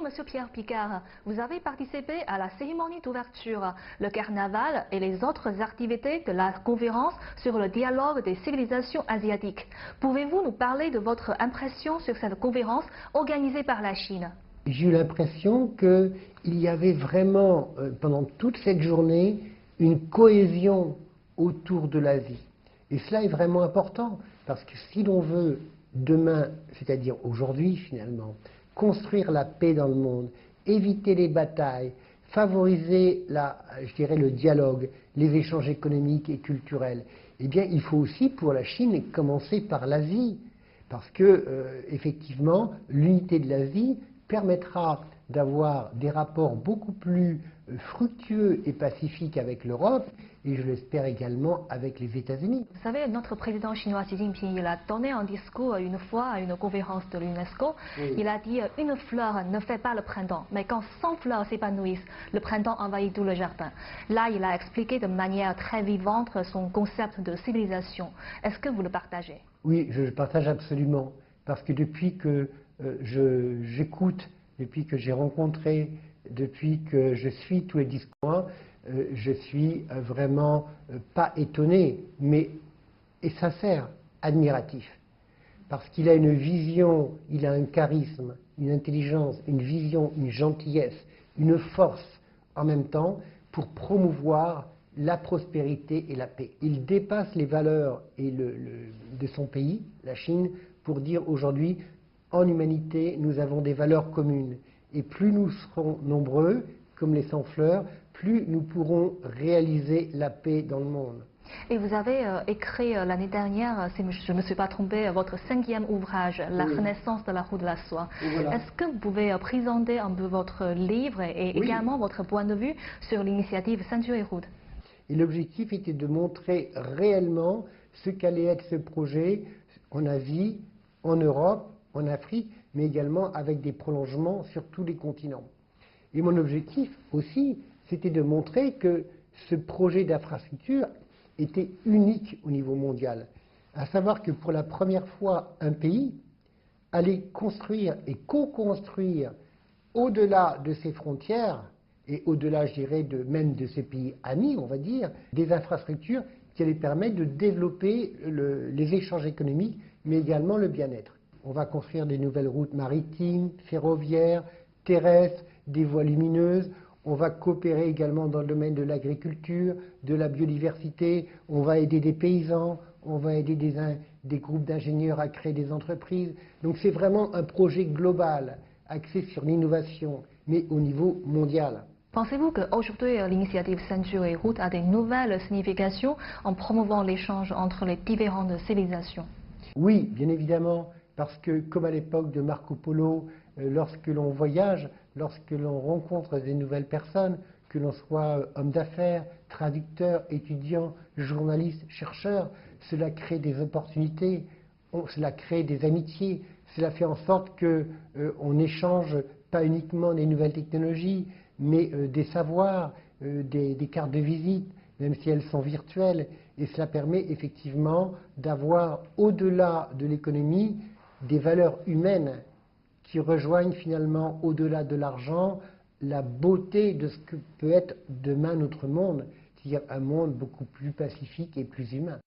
Monsieur Pierre Picard. Vous avez participé à la cérémonie d'ouverture, le carnaval et les autres activités de la conférence sur le dialogue des civilisations asiatiques. Pouvez-vous nous parler de votre impression sur cette conférence organisée par la Chine? J'ai eu l'impression qu'il y avait vraiment, pendant toute cette journée, une cohésion autour de l'Asie. Et cela est vraiment important, parce que si l'on veut demain, c'est-à-dire aujourd'hui finalement, construire la paix dans le monde, éviter les batailles, favoriser je dirais, le dialogue, les échanges économiques et culturels, eh bien il faut aussi pour la Chine commencer par l'Asie, parce que effectivement l'unité de l'Asie permettra d'avoir des rapports beaucoup plus fructueux et pacifiques avec l'Europe et je l'espère également avec les États-Unis. Vous savez, notre président chinois Xi Jinping, il a donné un discours une fois à une conférence de l'UNESCO. Oui. Il a dit « Une fleur ne fait pas le printemps, mais quand 100 fleurs s'épanouissent, le printemps envahit tout le jardin ». Là, il a expliqué de manière très vivante son concept de civilisation. Est-ce que vous le partagez? Oui, je le partage absolument, parce que depuis que j'écoute, depuis que j'ai rencontré, depuis que je suis tous les discours, je suis vraiment pas étonné, mais et sincère, admiratif. Parce qu'il a une vision, il a un charisme, une intelligence, une vision, une gentillesse, une force en même temps pour promouvoir la prospérité et la paix. Il dépasse les valeurs de son pays, la Chine, pour dire aujourd'hui, en humanité, nous avons des valeurs communes. Et plus nous serons nombreux, comme les sans-fleurs, plus nous pourrons réaliser la paix dans le monde. Et vous avez écrit l'année dernière, si je ne me suis pas trompé, votre 5e ouvrage, La Renaissance de la roue de la soie. Voilà. Est-ce que vous pouvez présenter un peu votre livre et également votre point de vue sur l'initiative Century Road? Et l'objectif était de montrer réellement ce qu'allait être ce projet en Asie, en Europe, en Afrique, mais également avec des prolongements sur tous les continents. Et mon objectif aussi, c'était de montrer que ce projet d'infrastructure était unique au niveau mondial. À savoir que pour la première fois, un pays allait construire et co-construire au-delà de ses frontières et au-delà, je dirais, même de ses pays amis, on va dire, des infrastructures qui allaient permettre de développer les échanges économiques, mais également le bien-être. On va construire des nouvelles routes maritimes, ferroviaires, terrestres, des voies lumineuses. On va coopérer également dans le domaine de l'agriculture, de la biodiversité. On va aider des paysans, on va aider des groupes d'ingénieurs à créer des entreprises. Donc c'est vraiment un projet global, axé sur l'innovation, mais au niveau mondial. Pensez-vous qu'aujourd'hui, l'initiative Century Road a des nouvelles significations en promouvant l'échange entre les différentes civilisations? Oui, bien évidemment, parce que comme à l'époque de Marco Polo, lorsque l'on voyage, lorsque l'on rencontre des nouvelles personnes, que l'on soit homme d'affaires, traducteur, étudiant, journaliste, chercheur, cela crée des opportunités, cela crée des amitiés, cela fait en sorte qu'on échange pas uniquement des nouvelles technologies, mais des savoirs, des cartes de visite, même si elles sont virtuelles. Et cela permet effectivement d'avoir, au-delà de l'économie, des valeurs humaines qui rejoignent finalement, au-delà de l'argent, la beauté de ce que peut être demain notre monde, c'est-à-dire un monde beaucoup plus pacifique et plus humain.